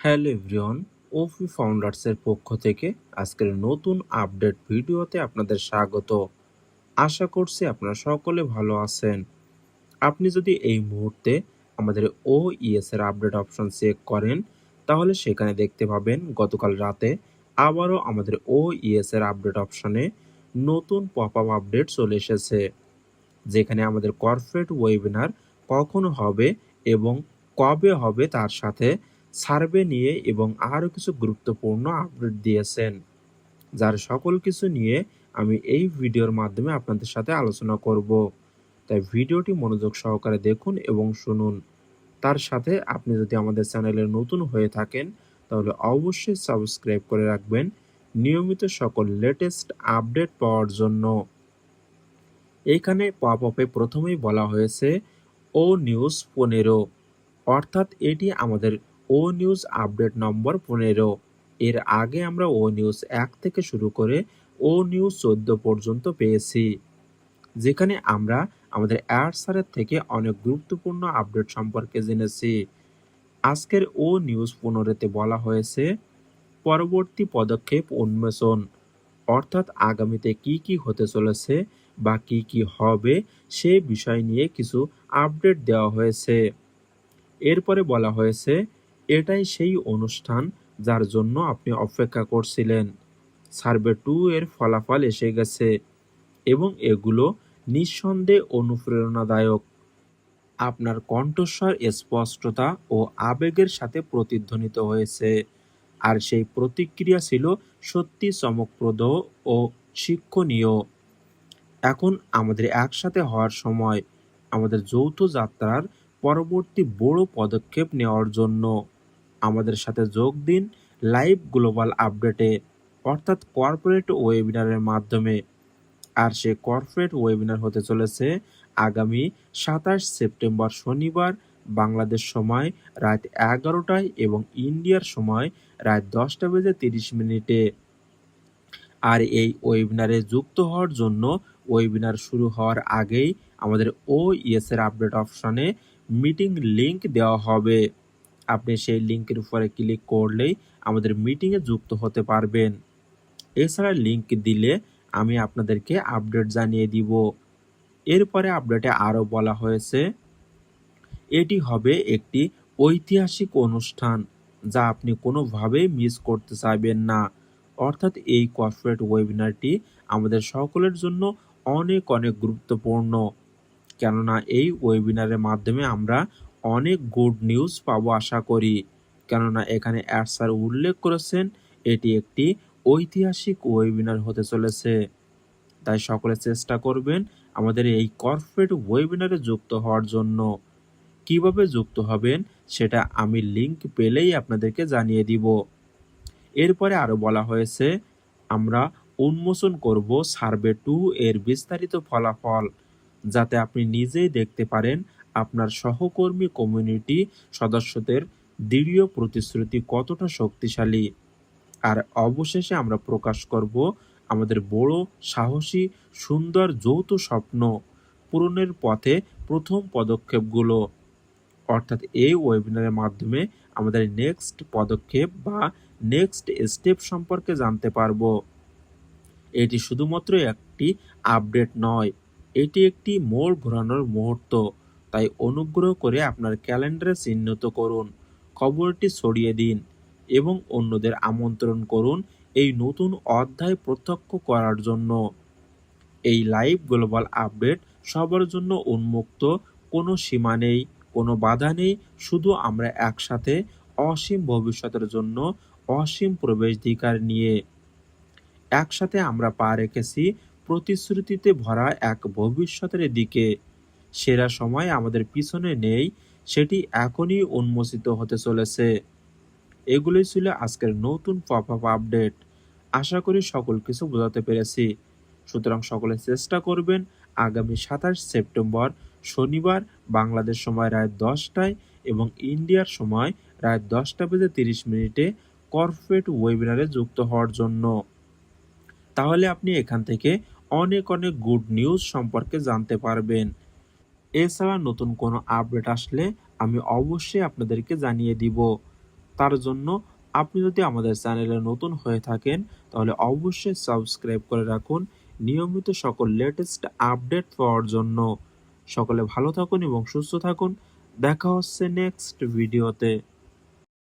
Hello everyone, ওফি ফাউন্ডার্সের পক্ষ থেকে আজকের নতুন আপডেট ভিডিওতে আপনাদের স্বাগত। আশা করছি আপনারা সকলে ভালো আছেন। আপনি যদি এই মুহূর্তে আমাদের ওইএস এর আপডেট অপশন চেক করেন, তাহলে সেখানে দেখতে পাবেন গতকাল রাতে আবারও আমাদের ওইএস এর আপডেট অপশনে নতুন পপ আপ আপডেট চলে এসেছে, যেখানে আমাদের কর্পোরেট ওয়েবিনার কখন হবে এবং কবে হবে তার সাথে সার্ভে নিয়ে এবং আরও কিছু গুরুত্বপূর্ণ আপডেট দিয়েছেন, যার সকল কিছু নিয়ে আমি এই ভিডিওর মাধ্যমে আপনাদের সাথে আলোচনা করব। তাই ভিডিওটি মনোযোগ সহকারে দেখুন এবং শুনুন। তার সাথে আপনি যদি আমাদের চ্যানেলে নতুন হয়ে থাকেন, তাহলে অবশ্যই সাবস্ক্রাইব করে রাখবেন নিয়মিত সকল লেটেস্ট আপডেট পাওয়ার জন্য। এইখানে পপ আপে প্রথমেই বলা হয়েছে ও নিউজ 15, অর্থাৎ এটি আমাদের ও নিউজ আপডেট নম্বর 15। এর আগে আমরা ও নিউজ 1 থেকে শুরু করে ও নিউজ 14 পর্যন্ত পেয়েছি, যেখানে আমরা আমাদের অ্যাডসারের থেকে অনেক গুরুত্বপূর্ণ আপডেট সম্পর্কে জেনেছি। আজকের ও নিউজ 15-তে বলা হয়েছে পরবর্তী পদক্ষেপ উন্মোচন, অর্থাৎ আগামীতে কি কি হতে চলেছে বা কি কি হবে সে বিষয় নিয়ে কিছু আপডেট দেওয়া হয়েছে। এরপরে বলা হয়েছে এটাই সেই অনুষ্ঠান যার জন্য আপনি অপেক্ষা করছিলেন। সার্ভে 2 এর ফলাফল এসে গেছে এবং এগুলো নিঃসন্দেহে অনুপ্রেরণাদায়ক। আপনার কণ্ঠস্বর স্পষ্টতা ও আবেগের সাথে প্রতিধ্বনিত হয়েছে, আর সেই প্রতিক্রিয়া ছিল সত্যি চমকপ্রদ ও শিক্ষণীয়। এখন আমাদের একসাথে হওয়ার সময়, আমাদের যৌথ যাত্রার পরবর্তী বড় পদক্ষেপ নেওয়ার জন্য। আমাদের সাথে যোগ দিন লাইভ গ্লোবাল আপডেটে, অর্থাৎ কর্পোরেট ওয়েবিনারের মাধ্যমে। আর সে কর্পোরেট ওয়েবিনার হতে চলেছে আগামী 27 সেপ্টেম্বর শনিবার বাংলাদেশ সময় রাত 11টায় এবং ইন্ডিয়ার সময় রাত 10:30 আর এই ওয়েবিনারে যুক্ত হওয়ার জন্য ওয়েবিনার শুরু হওয়ার আগেই আমাদের ওইএস এর আপডেট অপশনে মিটিং লিংক দেওয়া হবে। আপনি সেই লিংকের উপরে ক্লিক করলেই আমাদের মিটিংয়ে যুক্ত হতে পারবেন। এছাড়া লিংক দিলে আমি আপনাদেরকে আপডেট জানিয়ে দিব। এরপরে আপডেটে আরও বলা হয়েছে এটি হবে একটি ঐতিহাসিক অনুষ্ঠান যা আপনি কোনোভাবেই মিস করতে চাইবেন না। অর্থাৎ এই কর্পোরেট ওয়েবিনারটি আমাদের সকলের জন্য অনেক অনেক গুরুত্বপূর্ণ, কেননা এই ওয়েবিনারের মাধ্যমে আমরা অনেক গুড নিউজ পাবো আশা করি। কেননা এখানে স্যার উল্লেখ করেছেন এটি একটি ঐতিহাসিক ওয়েবিনার হতে চলেছে। তাই সকলে চেষ্টা করবেন আমাদের এই কর্পোরেট ওয়েবিনারে যুক্ত হওয়ার জন্য। কিভাবে যুক্ত হবেন সেটা আমি লিংক পেলেই আপনাদেরকে জানিয়ে দিব। এরপরে আরও বলা হয়েছে আমরা উন্মোচন করব সার্ভে 2 এর বিস্তারিত ফলাফল, যাতে আপনি নিজেই দেখতে পারেন আপনার সহকর্মী কমিউনিটি সদস্যদের দৃঢ় প্রতিশ্রুতি কতটা শক্তিশালী। আর অবশেষে আমরা প্রকাশ করব আমাদের বড়, সাহসী, সুন্দর যৌথ স্বপ্ন পূরণের পথে প্রথম পদক্ষেপগুলো। অর্থাৎ এই ওয়েবিনারের মাধ্যমে আমাদের নেক্সট পদক্ষেপ বা নেক্সট স্টেপ সম্পর্কে জানতে পারবো। এটি শুধুমাত্র একটি আপডেট নয়, এটি একটি মোড় ঘোরানোর মুহূর্ত। তাই অনুগ্রহ করে আপনার ক্যালেন্ডারে চিহ্নিত করুন, খবরটি ছড়িয়ে দিন এবং অন্যদের আমন্ত্রণ করুন এই নতুন অধ্যায় প্রত্যক্ষ করার জন্য। এই লাইভ গ্লোবাল আপডেট সবার জন্য উন্মুক্ত, কোনো সীমা নেই, কোনো বাধা নেই, শুধু আমরা একসাথে অসীম ভবিষ্যতের জন্য অসীম প্রবেশাধিকার নিয়ে। একসাথে আমরা পা রেখেছি প্রতিশ্রুতিতে ভরা এক ভবিষ্যতের দিকে। সেরা সময় আমাদের পিছনে নেই, সেটি এখনই উন্মোচিত হতে চলেছে। এগুলোই ছিল আজকের নতুন পপ আপ আপডেট। আশা করি সকল কিছু বোঝাতে পেরেছি। সুতরাং সকলে চেষ্টা করবেন আগামী 27 সেপ্টেম্বর শনিবার বাংলাদেশ সময় রাত 10টায় এবং ইন্ডিয়ার সময় রাত 10:30 কর্পোরেট ওয়েবিনারে যুক্ত হওয়ার জন্য। তাহলে আপনি এখান থেকে অনেক অনেক গুড নিউজ সম্পর্কে জানতে পারবেন। এছাড়া নতুন কোনো আপডেট আসলে আমি অবশ্যই আপনাদেরকে জানিয়ে দিব। তার জন্য আপনি যদি আমাদের চ্যানেলে নতুন হয়ে থাকেন তাহলে অবশ্যই সাবস্ক্রাইব করে রাখুন নিয়মিত সকল লেটেস্ট আপডেট পাওয়ার জন্য। সকলে ভালো থাকুন এবং সুস্থ থাকুন। দেখা হচ্ছে নেক্সট ভিডিওতে।